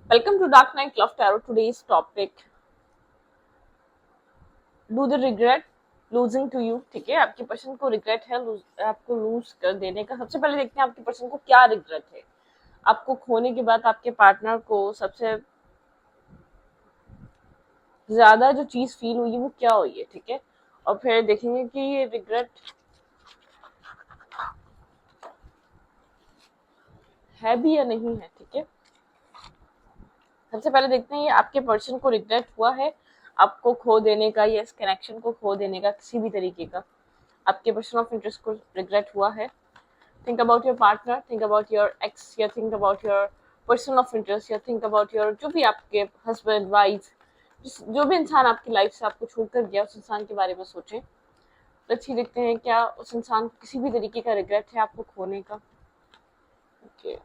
Welcome to Dark Night Love Tarot. Today's topic: Do they regret losing to you? ठीक है, आपकी person को regret है आपको लूज कर देने का। सबसे पहले देखते हैं आपकी पर्सन को क्या रिग्रेट है। आपको खोने के बाद आपके पार्टनर को सबसे ज्यादा जो चीज फील हुई है वो क्या हुई है, ठीक है। और फिर देखेंगे कि ये रिग्रेट है भी या नहीं है, ठीक है। सबसे पहले देखते हैं ये आपके पर्सन को रिग्रेट हुआ है आपको खो देने का या इस कनेक्शन को खो देने का, किसी भी तरीके का आपके पर्सन ऑफ इंटरेस्ट को रिग्रेट हुआ है। Think about your partner, think about your ex, या think about your person of interest, या think about your जो भी आपके husband, wife, जो भी इंसान आपकी लाइफ से आपको छोड़कर गया उस इंसान के बारे में सोचें। लेट्स देखते हैं क्या उस इंसान को किसी भी तरीके का रिग्रेट है आपको खोने का। ओके,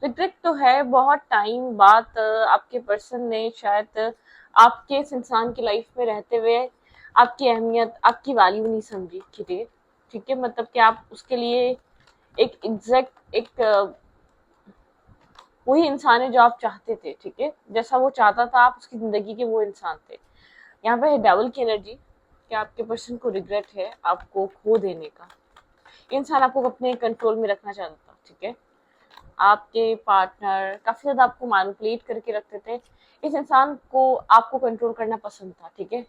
रिग्रेट तो है। बहुत टाइम बाद आपके पर्सन ने शायद आपके इस इंसान की लाइफ में रहते हुए आपकी अहमियत, आपकी वैल्यू नहीं समझी, ठीक है। मतलब कि आप उसके लिए एक एग्जैक्ट एक वही इंसान है जो आप चाहते थे, ठीक है। जैसा वो चाहता था आप उसकी जिंदगी के वो इंसान थे। यहाँ पे है डेविल की एनर्जी कि आपके पर्सन को रिग्रेट है आपको खो देने का। इंसान आपको अपने कंट्रोल में रखना चाहता था, ठीक है। आपके पार्टनर काफी ज्यादा आपको मैनिपुलेट करके रखते थे। इस इंसान को आपको कंट्रोल करना पसंद था, ठीक है।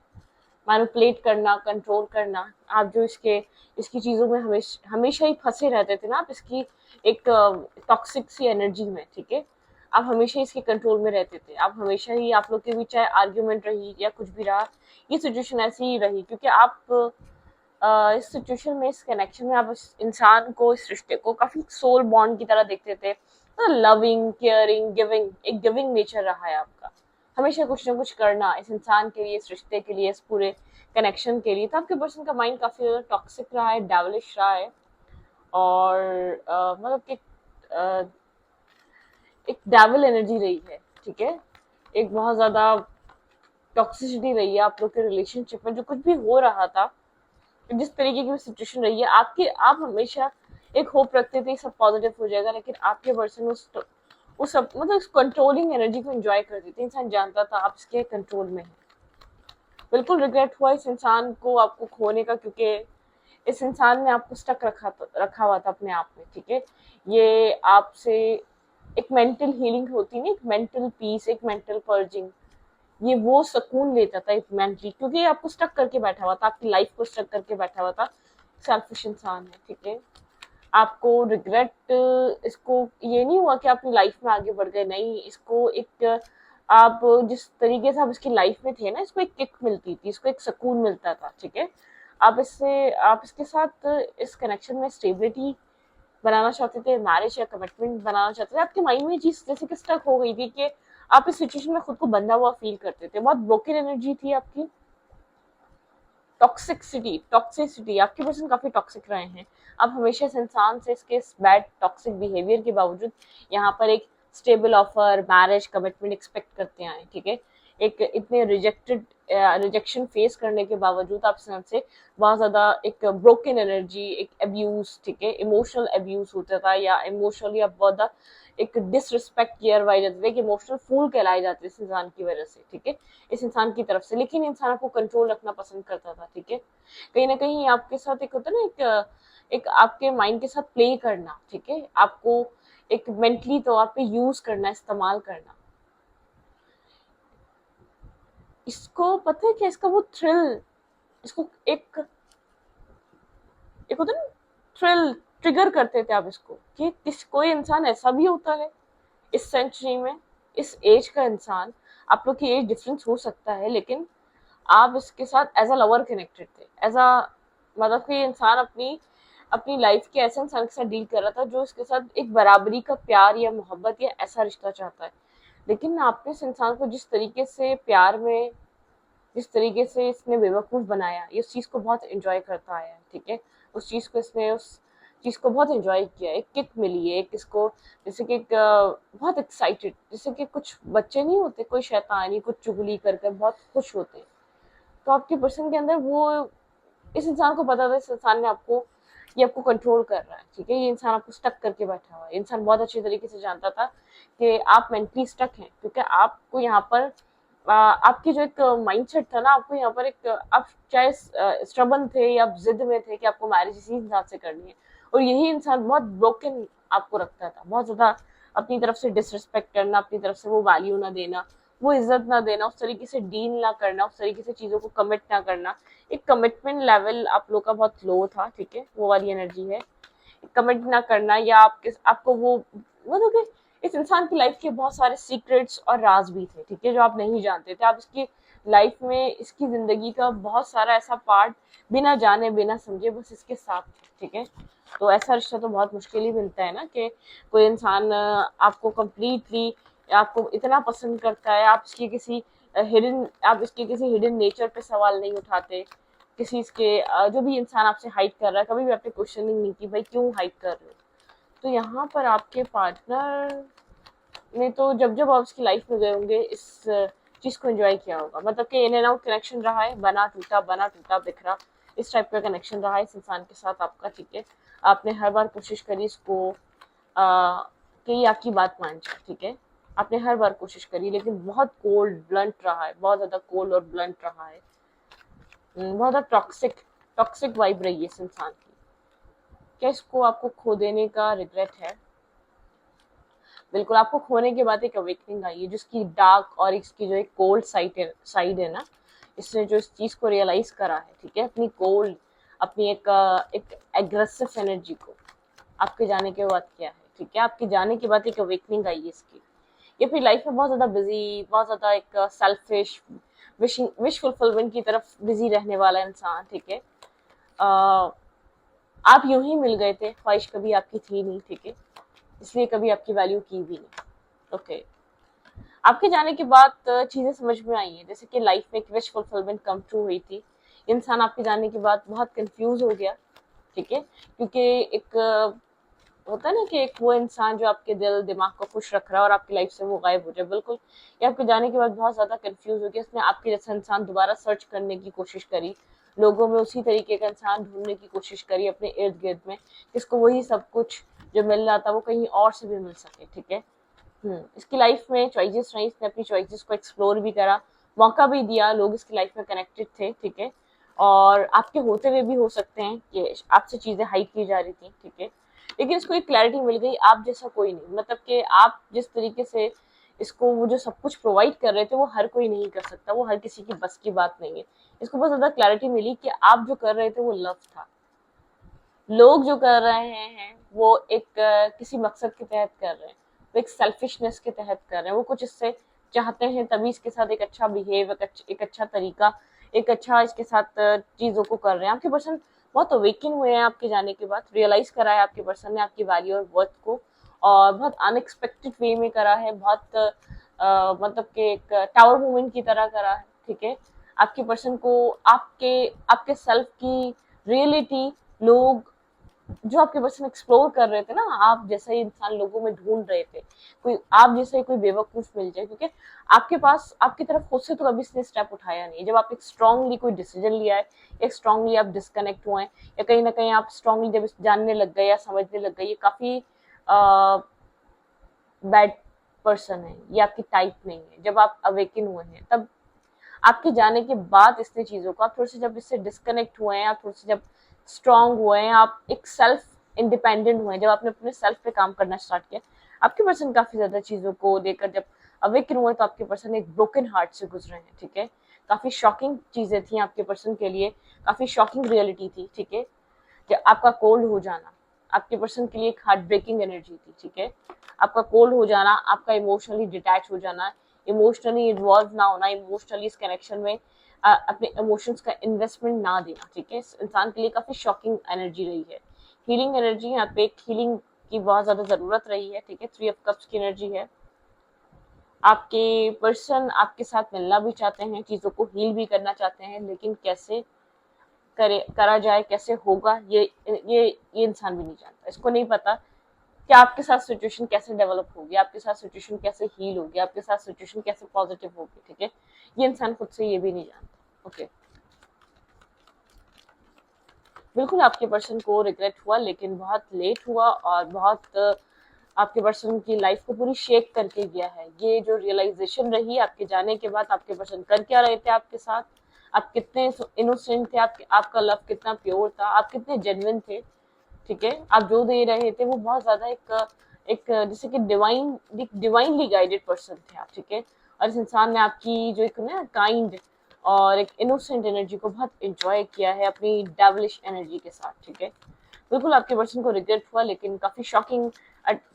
मैनिपुलेट करना, कंट्रोल करना। आप जो इसकी चीजों में हमेशा ही फंसे रहते थे ना, आप इसकी एक टॉक्सिक सी एनर्जी में, ठीक है। आप हमेशा इसके कंट्रोल में रहते थे। आप हमेशा ही, आप लोग के बीच चाहे आर्ग्यूमेंट रही या कुछ भी रहा, ये सिचुएशन ऐसी ही रही क्योंकि आप इस सिचुएशन में, इस कनेक्शन में आप इस इंसान को, इस रिश्ते को काफी सोल बॉन्ड की तरह देखते थे। लविंग, केयरिंग, गिविंग, एक गिविंग नेचर रहा है आपका। हमेशा कुछ ना कुछ करना इस इंसान के लिए, इस रिश्ते के लिए, इस पूरे कनेक्शन के लिए। तो आपके पर्सन का माइंड काफी ज्यादा टॉक्सिक रहा है, डेवलिश रहा है। और मतलब कि अ, एक डेविल एनर्जी रही है, ठीक है। एक बहुत ज्यादा टॉक्सिसिटी रही है आप लोग के रिलेशनशिप में। जो कुछ भी हो रहा था, जिस तरीके की सिचुएशन रही है आपके, आप हमेशा एक होप रखते थे सब पॉजिटिव हो जाएगा, लेकिन आपके पर्सन उस सब मतलब इस कंट्रोलिंग एनर्जी को एंजॉय करते थे। इंसान जानता था आप इसके कंट्रोल में है। बिल्कुल रिग्रेट हुआ इस इंसान को आपको खोने का, क्योंकि इस इंसान ने आपको स्टक रखा हुआ था अपने आप में, ठीक है। ये आपसे एक मेंटल हीलिंग होती नहीं, एक मेंटल पीस, एक मेंटल पर्जिंग, ये वो सुकून लेता था मेंटली, क्योंकि ये आपको स्टक करके बैठा हुआ था, आपकी लाइफ को स्टक करके बैठा हुआ था। सेल्फिश इंसान है, ठीक है। आपको रिग्रेट इसको ये नहीं हुआ कि अपनी लाइफ में आगे बढ़ गए, नहीं। इसको एक आप जिस तरीके से आप इसकी लाइफ में थे ना, इसको एक किक मिलती थी, इसको एक सुकून मिलता था, ठीक है। आप इसके साथ इस कनेक्शन में स्टेबिलिटी बनाना चाहते थे, मैरिज या कमिटमेंट बनाना चाहते थे। आपके माइंड में ये चीज जैसे कि स्टक हो गई थी कि आप इस सिचुएशन में खुद को बंधा हुआ फील करते थे। बहुत ब्रोकन एनर्जी थी आपकी। टॉक्सिसिटी आपके पर्सन काफी टॉक्सिक रहे हैं। आप हमेशा इस इंसान से इसके बैड टॉक्सिक बिहेवियर के बावजूद यहाँ पर एक stable offer, marriage, commitment expect करते आए, ठीक है। एक इतने रिजेक्शन फेस करने के बावजूद आप से बहुत ज्यादा एक ब्रोकन एनर्जी, एक अब्यूज, ठीक है, इमोशनल अब्यूज होता था, या इमोशनली आप बहुत ज्यादा एक डिसरिस्पेक्ट किया जाते थे, एक इमोशनल फूल कहलाए जाते थे इस इंसान की वजह से, ठीक है, इस इंसान की तरफ से। लेकिन इंसान आपको कंट्रोल रखना पसंद करता था, ठीक है। कहीं ना कहीं आपके साथ एक होता है ना, एक आपके माइंड के साथ प्ले करना, ठीक है। आपको एक मेंटली तौर पे यूज करना, इस्तेमाल करना। इसको पता है क्या, इसका वो थ्रिल, इसको एक होता है ना थ्रिल, ट्रिगर करते थे आप इसको कि किस कोई इंसान ऐसा भी होता है इस सेंचुरी में, इस एज का इंसान। आप लोग की एज डिफरेंस हो सकता है, लेकिन आप इसके साथ एज अ लवर कनेक्टेड थे, एज अ मतलब कि इंसान अपनी अपनी लाइफ के ऐसे इंसान के साथ डील कर रहा था जो इसके साथ एक बराबरी का प्यार या मोहब्बत या ऐसा रिश्ता चाहता है। लेकिन आपने इस इंसान को जिस तरीके से प्यार में, जिस तरीके से इसने बेवकूफ बनाया, ये उस चीज को बहुत एंजॉय करता आया है, ठीक है। उस चीज को इसने उस चीज को बहुत एंजॉय किया, एक किक मिली है, एक इसको जैसे कि एक बहुत एक्साइटेड, जैसे कि कुछ बच्चे नहीं होते, कोई शैतानी कुछ चुगली कर कर बहुत खुश होते। तो आपके पर्सन के अंदर वो, इस इंसान को पता था इस इंसान ने आपको ये आपको कंट्रोल कर रहा है, ठीक है। ये इंसान आपको स्टक करके बैठा हुआ है। इंसान बहुत अच्छे तरीके से जानता था कि आप मेंटली स्टक हैं, क्योंकि आपको यहाँ पर आपकी जो एक माइंडसेट था ना, आपको यहाँ पर एक आप चाहे स्ट्रबन थे या आप जिद में थे कि आपको मैरिज इसी इंसान से करनी है, और यही इंसान बहुत ब्रोकन आपको रखता था, बहुत ज्यादा अपनी तरफ से डिसरिस्पेक्ट करना, अपनी तरफ से वो वैल्यू ना देना, वो इज्जत ना देना, उस तरीके से डील ना करना, उस तरीके से चीजों को कमिट ना करना। एक कमिटमेंट लेवल आप लोग का बहुत लो था, ठीक है, वो वाली एनर्जी है। कमिट ना करना, या आपको वो मतलब कि इस इंसान की लाइफ के बहुत सारे सीक्रेट्स और राज भी थे, ठीक है, जो आप नहीं जानते थे। आप इसकी लाइफ में, इसकी जिंदगी का बहुत सारा ऐसा पार्ट बिना जाने बिना समझे बस इसके साथ थे, ठीक है। तो ऐसा रिश्ता तो बहुत मुश्किल ही मिलता है ना, कि कोई इंसान आपको कंप्लीटली, आपको इतना पसंद करता है, आप इसकी किसी हिडन, आप इसके किसी हिडन नेचर पे सवाल नहीं उठाते, किसी इसके जो भी इंसान आपसे हाइड कर रहा है, कभी भी आपने क्वेश्चनिंग नहीं की भाई क्यों हाइड कर रहे हो। तो यहाँ पर आपके पार्टनर ने तो जब जब आप उसकी लाइफ में गए होंगे इस चीज को एंजॉय किया होगा, मतलब कि इन एंड आउट कनेक्शन रहा है, बना टूटा बिखरा, इस टाइप का कनेक्शन रहा है इस इंसान के साथ आपका, ठीक है। आपने हर बार कोशिश करी इसको कि ये आपकी बात मान जाए, ठीक है। आपने हर बार कोशिश करी, लेकिन बहुत कोल्ड ब्लंट रहा है, बहुत ज्यादा कोल्ड और ब्लंट रहा है। बहुत ज्यादा टॉक्सिक टॉक्सिक वाइब रही है इस इंसान की। क्या इसको आपको खो देने का रिग्रेट है? बिल्कुल, आपको खोने के बाद एक अवेकनिंग आई है, जिसकी डार्क और इसकी जो एक कोल्ड साइड है ना, इसने जो इस चीज को रियलाइज करा है, ठीक है, अपनी कोल्ड, अपनी एक एग्रेसिव एनर्जी को आपके जाने के बाद किया है, ठीक है। आपके जाने के बाद एक अवेकनिंग आई है इसकी। ये अपनी लाइफ में बहुत ज्यादा बिजी, बहुत ज्यादा एक सेल्फिश, विश फुलफिलमेंट की तरफ बिजी रहने वाला इंसान, ठीक है। आप यूं ही मिल गए थे, ख्वाहिश कभी आपकी थी नहीं, ठीक है, इसलिए कभी आपकी वैल्यू की भी नहीं। ओके, आपके जाने के बाद चीजें समझ में आई हैं, जैसे कि लाइफ में एक विश फुलफिलमेंट कम ट्रू हुई थी। इंसान आपके जाने के बाद बहुत कंफ्यूज हो गया, ठीक है, क्योंकि एक होता है ना कि एक वो इंसान जो आपके दिल दिमाग को खुश रख रहा है और आपकी लाइफ से वो गायब हो जाए, बिल्कुल। ये आपके जाने के बाद बहुत ज्यादा कंफ्यूज हो गया, इसने आपके जैसा इंसान दोबारा सर्च करने की कोशिश करी, लोगों में उसी तरीके का इंसान ढूंढने की कोशिश करी अपने इर्द गिर्द में, किसको वही सब कुछ जो मिल रहा था वो कहीं और से भी मिल सके, ठीक है। इसकी लाइफ में चॉइसेस रही, इसने अपनी चॉइसेस को एक्सप्लोर भी करा, मौका भी दिया, लोग इसकी लाइफ में कनेक्टेड थे, ठीक है, और आपके होते हुए भी हो सकते हैं कि आपसे चीजें हाइड की जा रही थी, ठीक है, लेकिन इसको एक क्लैरिटी मिल गई, आप जैसा कोई नहीं, मतलब कि आप जिस तरीके से इसको वो जो सब कुछ प्रोवाइड कर रहे थे वो हर कोई नहीं कर सकता, वो हर किसी की बस की बात नहीं है। इसको बहुत ज्यादा क्लैरिटी मिली कि आप जो कर रहे थे वो लव था, लोग जो कर रहे हैं वो एक किसी मकसद के तहत कर रहे हैं, वो एक सेल्फिशनेस के तहत कर रहे हैं, वो कुछ इससे चाहते हैं तभी इसके साथ एक अच्छा बिहेव, एक अच्छा तरीका, एक अच्छा इसके साथ चीजों को कर रहे हैं। आपके पर्सन बहुत अवेकन हुए हैं आपके जाने के बाद, रियलाइज करा है आपके पर्सन ने आपकी वैल्यू और वर्थ को, और बहुत अनएक्सपेक्टेड वे में करा है, बहुत मतलब कि एक टावर मूवमेंट की तरह करा है, ठीक है। आपके पर्सन को आपके आपके सेल्फ की रियलिटी, लोग जो आपके पर्सन एक्सप्लोर कर रहे थे ना, आप जैसा ही इंसान लोगों में ढूंढ रहे थे, कोई आप जैसा ही कोई बेवकूफ मिल जाए, क्योंकि आपके पास आपकी तरफ खुद से तो कभी इसने स्टेप उठाया नहीं। जब आप एक स्ट्रांगली कोई डिसीजन लिया है, एक स्ट्रांगली आप डिस्कनेक्ट हुए हैं, या कहीं ना कहीं आप स्ट्रांगली जब जानने लग गए या समझने लग गए ये काफी बैड पर्सन है, ये आपकी टाइप नहीं है, जब आप अवेकन हुए हैं तब आपके जाने के बाद इसने चीजों को, आप थोड़े से जब इससे डिस्कनेक्ट हुए हैं, आप थोड़े से जब स्ट्रांग हुए हैं, आप एक सेल्फ इंडिपेंडेंट हुए हैं, जब आपने अपने सेल्फ पे काम करना स्टार्ट किया, आपके पर्सन काफी ज्यादा चीजों को लेकर जब अवेकन हुए तो आपके पर्सन एक ब्रोकन हार्ट से गुजरे हैं, ठीक है। काफी शॉकिंग चीजें थी आपके पर्सन के लिए, काफी शॉकिंग रियलिटी थी, ठीक है। कि आपका कोल्ड हो जाना आपके पर्सन के लिए एक हार्ट ब्रेकिंग एनर्जी थी, ठीक है। आपका कोल्ड हो जाना, आपका इमोशनली डिटैच हो जाना, इमोशनली इन्वॉल्व ना होना, इमोशनली इस कनेक्शन में अपने इमोशंस का इन्वेस्टमेंट ना देना, ठीक है, इस इंसान के लिए काफी शॉकिंग एनर्जी रही है। हीलिंग एनर्जी, यहाँ पे एक हीलिंग की बहुत ज्यादा जरूरत रही है, ठीक है। 3 ऑफ कप्स की एनर्जी है। आपके पर्सन आपके साथ मिलना भी चाहते हैं, चीजों को हील भी करना चाहते हैं, लेकिन कैसे करा जाए, कैसे होगा, ये इंसान भी नहीं जानता, इसको नहीं पता कि आपके साथ सिचुएशन कैसे डेवलप होगी, आपके साथ सिचुएशन कैसे हील होगी, आपके साथ सिचुएशन कैसे पॉजिटिव होगी, ठीक है। ये इंसान खुद से ये भी नहीं जानता। ओके, बिल्कुल आपके पर्सन को रिग्रेट हुआ, लेकिन बहुत लेट हुआ और बहुत आपके पर्सन की लाइफ को पूरी शेक करके गया है। ये जो रियलाइजेशन रही आपके जाने के बाद, आपके पर्सन कर क्या रहे थे आपके साथ, आप कितने इनोसेंट थे, आपका लव कितना प्योर था, आप कितने जेन्युइन थे, ठीक है। आप जो दे रहे थे वो बहुत ज्यादा एक जैसे कि डिवाइनली गाइडेड पर्सन थे आप, ठीक है। और इस इंसान ने आपकी जो एक ना काइंड और एक इनोसेंट एनर्जी को बहुत एंजॉय किया है अपनी डेविलिश एनर्जी के साथ, ठीक है। बिल्कुल आपके पर्सन को रिग्रेट हुआ, लेकिन काफी शॉकिंग,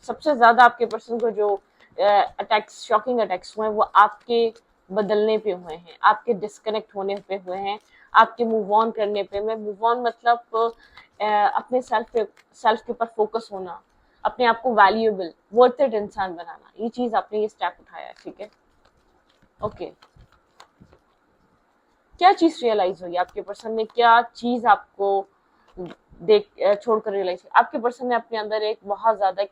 सबसे ज्यादा आपके पर्सन को जो अटैक्स, शॉकिंग अटैक्स हुए हैं, वो आपके बदलने पे हुए हैं, आपके डिस्कनेक्ट होने पे हुए हैं, आपके मूव ऑन करने पे। मैं मूव ऑन मतलब अपने सेल्फ के ऊपर फोकस होना, अपने आप को वैल्यूएबल वर्थ इट इंसान बनाना, ये चीज आपने ये स्टेप उठाया है, ठीक है। ओके, क्या चीज रियलाइज हुई आपके पर्सन ने, क्या चीज आपको देख छोड़कर रियलाइज हुई? आपके पर्सन ने अपने अंदर एक बहुत ज्यादा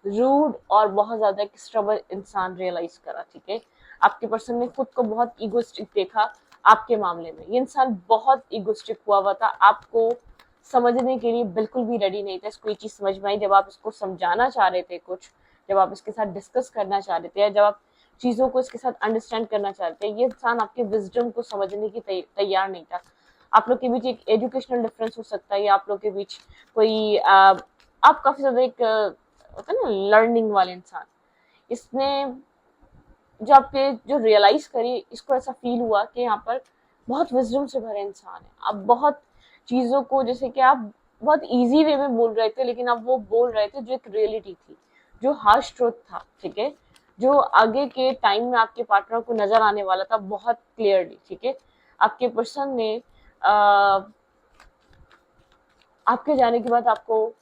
रूड और बहुत ज्यादा एक स्ट्रबल इंसान रियलाइज करा, ठीक है। आपके पर्सन ने खुद को बहुत ईगोस्टिक देखा आपके मामले में। ये इंसान बहुत ईगोस्टिक हुआ था, आपको समझने के लिए बिल्कुल भी रेडी नहीं था। इसको ये चीज समझ में आई जब आप इसको समझाना चाह रहे थे कुछ, जब आप इसके साथ डिस्कस करना चाह रहे थे, या जब आप चीजों को इसके साथ अंडरस्टैंड करना चाह रहे थे। ये इंसान आपके विजडम को समझने की तैयार नहीं था। आप लोग के बीच एक एजुकेशनल डिफरेंस हो सकता है, या आप लोग के बीच कोई आप काफी ज्यादा एक होता है ना लर्निंग वाले इंसान। इसने जो आपके जो रियलाइज करी, इसको ऐसा फील हुआ कि यहाँ पर बहुत विजडम से भरे इंसान है। आप बहुत चीजों को, जैसे कि आप बहुत इजी वे में बोल रहे थे, लेकिन आप वो बोल रहे थे जो एक रियलिटी थी, जो हार्श ट्रुथ था, ठीक है, जो आगे के टाइम में आपके पार्टनर को नजर आने वाला था बहुत क्लियरली, ठीक है। आपके पर्सन ने आपके जाने के बाद आपको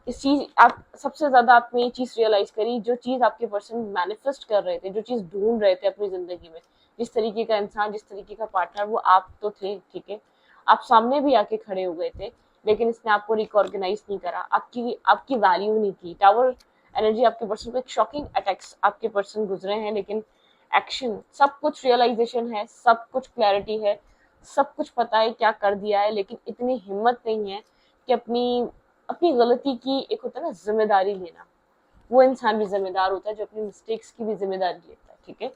इस चीज, आप सबसे ज्यादा आपने ये चीज रियलाइज करी, जो चीज आपके पर्सन मैनिफेस्ट कर रहे थे, जो चीज ढूंढ रहे थे अपनी जिंदगी में, जिस तरीके का इंसान, जिस तरीके का पार्टनर, वो आप तो थे, ठीक है। आप सामने भी आके खड़े हो गए थे, लेकिन इसने आपको रिकॉर्गनाइज नहीं करा, आपकी आपकी वैल्यू नहीं की। टावर एनर्जी आपके पर्सन को एक शॉकिंग अटैक्स आपके पर्सन गुजरे हैं, लेकिन एक्शन, सब कुछ रियलाइजेशन है, सब कुछ क्लैरिटी है, सब कुछ पता है क्या कर दिया है, लेकिन इतनी हिम्मत नहीं है कि अपनी अपनी गलती की एक होता है ना जिम्मेदारी लेना। वो इंसान भी जिम्मेदार होता है जो अपनी मिस्टेक्स की भी जिम्मेदारी लेता है, ठीक है।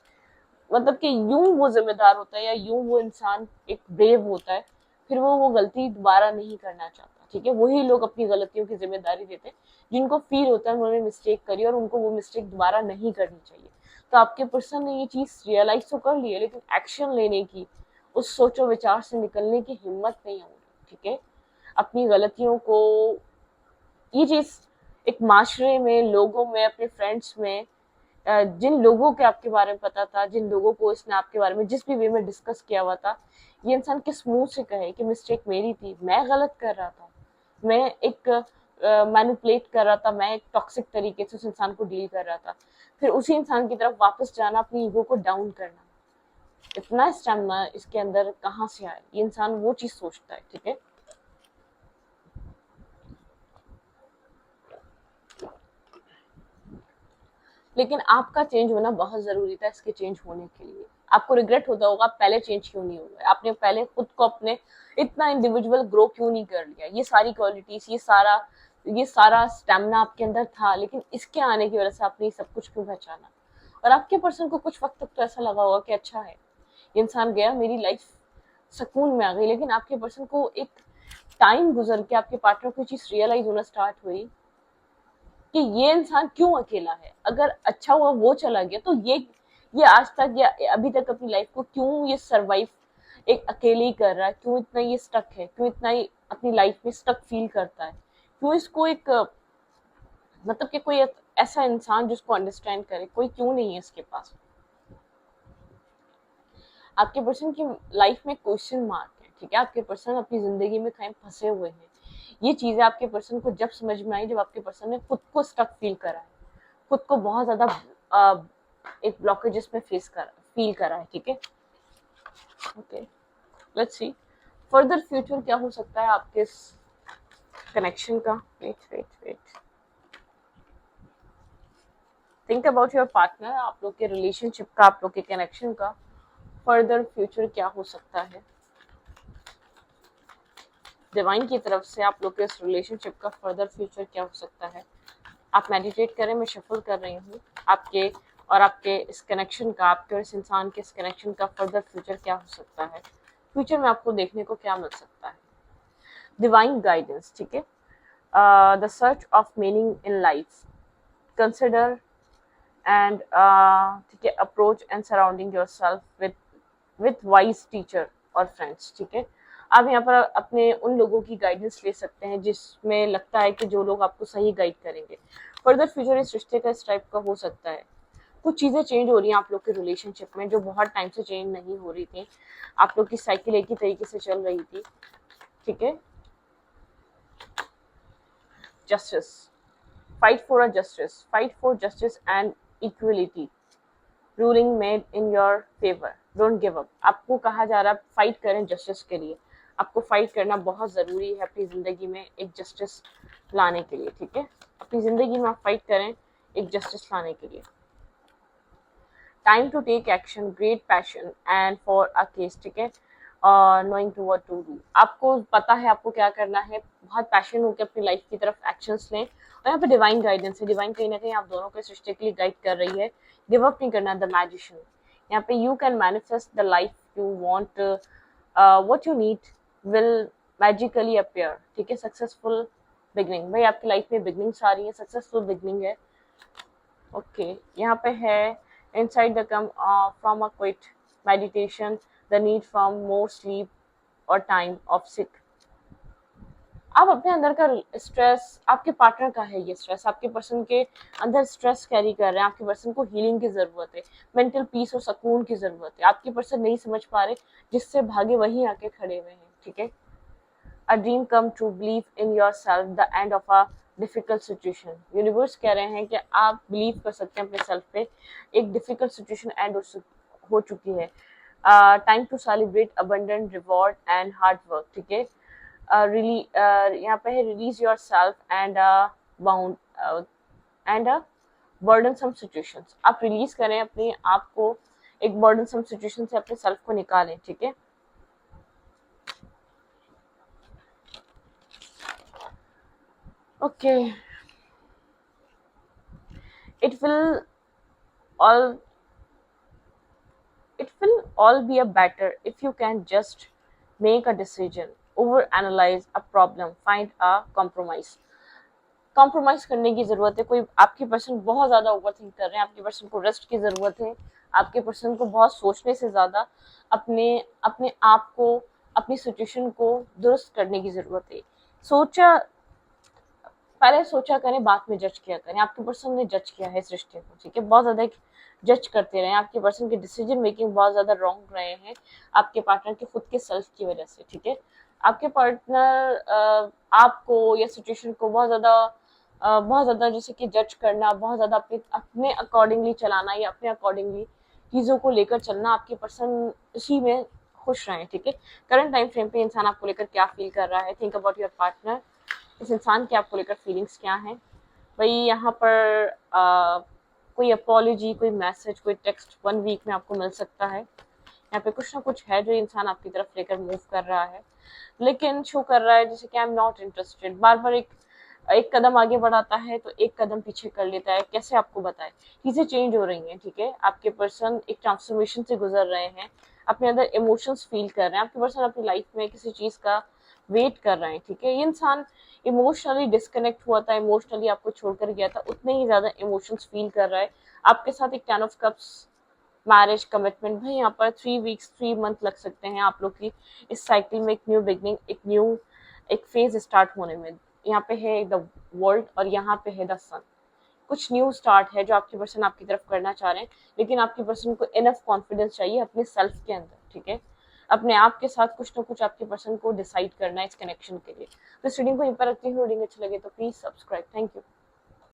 मतलब कि यूं वो जिम्मेदार होता है, या यूं वो इंसान एक ब्रेव होता है, फिर वो गलती दोबारा नहीं करना चाहता, ठीक है। वही लोग अपनी गलतियों की जिम्मेदारी लेते हैं जिनको फील होता है उन्होंने मिस्टेक करी और उनको वो मिस्टेक दोबारा नहीं करनी चाहिए। तो आपके पर्सन ने ये चीज रियलाइज तो कर ली है, लेकिन एक्शन लेने की, उस सोचो विचार से निकलने की हिम्मत नहीं हो रही, ठीक है। अपनी गलतियों को, ये चीज एक माशरे में, लोगों में, अपने फ्रेंड्स में, जिन लोगों के आपके बारे में पता था, जिन लोगों को इसने आपके बारे में जिस भी वे में डिस्कस किया हुआ था, ये इंसान किस मुंह से कहे कि मिस्टेक मेरी थी, मैं गलत कर रहा था, मैं एक मैनिपुलेट कर रहा था, मैं एक टॉक्सिक तरीके से उस इंसान को डील कर रहा था, फिर उसी इंसान की तरफ वापस जाना, अपनी ईगो को डाउन करना। इतना स्टेमिना इसके अंदर कहाँ से आया? ये इंसान वो चीज सोचता है, ठीक है। लेकिन आपका चेंज होना बहुत जरूरी था इसके चेंज होने के लिए। आपको रिग्रेट होता होगा आप पहले चेंज क्यों नहीं हुए, आपने पहले खुद को अपने इतना इंडिविजुअल ग्रो क्यों नहीं कर लिया। ये सारी क्वालिटीज, ये सारा स्टेमिना आपके अंदर था, लेकिन इसके आने की वजह से आपने सब कुछ क्यों पहचाना। और आपके पर्सन को कुछ वक्त तक तो ऐसा लगा होगा कि अच्छा है, ये इंसान गया, मेरी लाइफ सुकून में आ गई। लेकिन आपके पर्सन को एक टाइम गुजर के आपके पार्टनर को चीज रियलाइज होना स्टार्ट हुई कि ये इंसान क्यों अकेला है। अगर अच्छा हुआ वो चला गया, तो ये आज तक या अभी तक अपनी लाइफ को क्यों ये सरवाइव एक अकेले ही कर रहा है, क्यों इतना ये स्टक है, क्यों इतना ही अपनी लाइफ में स्टक फील करता है, क्यों इसको एक मतलब कि कोई ऐसा इंसान जिसको अंडरस्टैंड करे कोई क्यों नहीं है इसके पास। आपके पर्सन की लाइफ में क्वेश्चन मार्क है, ठीक है। आपके पर्सन अपनी जिंदगी में कहीं फंसे हुए हैं। ये चीजें आपके पर्सन को जब समझ में आई, जब आपके पर्सन ने खुद को स्टक फील करा है, खुद को बहुत ज्यादा एक ब्लॉकेजेस में फील करा है, ठीक है। Okay, let's see further future क्या हो सकता है आपके इस कनेक्शन का। Wait wait wait, think about your partner, आप लोग के रिलेशनशिप का, आप लोग के कनेक्शन का फर्दर फ्यूचर क्या हो सकता है। डिवाइन की तरफ से आप लोग के इस रिलेशनशिप का फर्दर फ्यूचर क्या हो सकता है। आप मेडिटेट करें, मैं शफल कर रही हूँ आपके और आपके इस कनेक्शन का, आपके और इस इंसान के इस कनेक्शन का फर्दर फ्यूचर क्या हो सकता है, फ्यूचर में आपको देखने को क्या मिल सकता है। डिवाइन गाइडेंस, ठीक है। The search of meaning in life, consider and ठीक है approach and surrounding your self with wise teacher और फ्रेंड्स, ठीक है। आप यहाँ पर अपने उन लोगों की गाइडेंस ले सकते हैं जिसमें लगता है कि जो लोग आपको सही गाइड करेंगे। फर्दर फ्यूचर इस रिश्ते का इस टाइप का हो सकता है। कुछ चीज़ें चेंज हो रही हैं आप लोग के रिलेशनशिप में जो बहुत टाइम से चेंज नहीं हो रही थी। आप लोग की साइकिल एक ही तरीके से चल रही थी, ठीक है। Justice, fight for justice and equality, ruling made in your favour, don't give up. आपको कहा जा रहा है फाइट करें जस्टिस के लिए, आपको फाइट करना बहुत ज़रूरी है अपनी ज़िंदगी में एक जस्टिस लाने के लिए, ठीक है। अपनी ज़िंदगी में आप फाइट करें एक जस्टिस लाने के लिए। Time to take action, great passion and for a case, ठीक है। Knowing to what to do, आपको पता है आपको क्या करना है, बहुत पैशन होकर अपनी लाइफ की तरफ एक्शंस लें। और यहाँ पे डिवाइन गाइडेंस है, डिवाइन कहीं ना कहीं आप दोनों के इस रिश्ते के लिए गाइड कर रही है। गिव अप नहीं करना, द मैजिशियन। यहाँ पे you can manifest the life you want, what you need will magically appear, ठीक है। सक्सेसफुल बिगनिंग, भाई आपकी लाइफ में बिगनिंग्स आ रही है, सक्सेसफुल बिगनिंग है, ओके। यहाँ पे है inside the come from a quit meditation, the need for more sleep or time of sick। आप अपने अंदर का स्ट्रेस, आपके पार्टनर का है ये स्ट्रेस, आपके पर्सन के अंदर स्ट्रेस कैरी कर रहे हैं, आपके पर्सन को हीलिंग की जरूरत है, मेंटल पीस और सुकून की जरूरत है। आपके पर्सन नहीं समझ पा रहे, जिससे भागे वहीं आके खड़े हुए हैं, ठीक है। A dream come true, believe in yourself, the end of a difficult situation. Universe कह रहे हैं कि आप बिलीव कर सकते हैं अपने सेल्फ पे, एक डिफिकल्ट सिचुएशन एंड हो चुकी है। Time to celebrate abundant reward and hard work, ठीक है। यहाँ पे है release yourself and bound and burdensome situations. आप रिलीज करें अपने आप को एक बर्डनसम सिचुएशन से, अपने सेल्फ को निकालें, ठीक है। Okay, it will all be a better if you can just make a decision, over analyze a problem, find a compromise। Compromise करने की जरूरत है। कोई आपके पर्सन बहुत ज्यादा ओवर थिंक कर रहे हैं, आपके पर्सन को रेस्ट की जरूरत है, आपके पर्सन को बहुत सोचने से ज्यादा अपने अपने आप को, अपनी सिचुएशन को दुरुस्त करने की जरूरत है। पहले सोचा करें, बाद में जज किया करें। आपके पर्सन ने जज किया है इस रिश्ते को, ठीक है, बहुत ज्यादा जज करते रहे, आपके पर्सन की डिसीजन मेकिंग बहुत ज्यादा रॉन्ग रहे हैं आपके पार्टनर के खुद के सेल्फ की वजह से, ठीक है। आपके पार्टनर आपको या सिचुएशन को बहुत ज्यादा जैसे कि जज करना, बहुत ज्यादा अपने अकॉर्डिंगली चलाना या अपने अकॉर्डिंगली चीजों को लेकर चलना, आपके पर्सन इसी में खुश रहे, ठीक है। करंट टाइम फ्रेम पे इंसान आपको लेकर क्या फील कर रहा है, थिंक अबाउट योर पार्टनर। इस इंसान के आपको लेकर फीलिंग्स क्या हैं भाई। यहाँ पर कोई अपॉलॉजी, कोई मैसेज, कोई टेक्स्ट 1 वीक में आपको मिल सकता है। यहाँ पे कुछ ना कुछ है जो इंसान आपकी तरफ लेकर मूव कर रहा है, लेकिन शो कर रहा है जैसे कि आई एम नॉट इंटरेस्टेड। बार बार एक कदम आगे बढ़ाता है तो एक कदम पीछे कर लेता है। कैसे आपको बताए, चीजें चेंज हो रही हैं, ठीक है। आपके पर्सन एक ट्रांसफॉर्मेशन से गुजर रहे हैं, अपने अंदर इमोशंस फील कर रहे हैं। आपके पर्सन अपनी लाइफ में किसी चीज का वेट कर रहे हैं, ठीक है। ये इंसान इमोशनली डिस्कनेक्ट हुआ था, इमोशनली आपको छोड़कर गया था, उतने ही ज्यादा इमोशंस फील कर रहा है आपके साथ। एक 10 ऑफ कप्स, मैरिज, कमिटमेंट, भाई यहाँ पर 3 वीक्स 3 मंथ लग सकते हैं आप लोग की इस साइकिल में एक न्यू बिगनिंग, एक फेज स्टार्ट होने में। यहाँ पे है द वर्ल्ड और यहाँ पे है द सन। कुछ न्यू स्टार्ट है जो आपके पर्सन आपकी तरफ करना चाह रहे हैं, लेकिन आपके पर्सन को इनफ कॉन्फिडेंस चाहिए अपने सेल्फ के अंदर, ठीक है। अपने आप के साथ कुछ ना कुछ आपके पर्सन को डिसाइड करना है इस कनेक्शन के लिए। तो इस रीडिंग को यहीं पर रखती हूँ। रीडिंग अच्छी लगे तो प्लीज सब्सक्राइब। Thank you.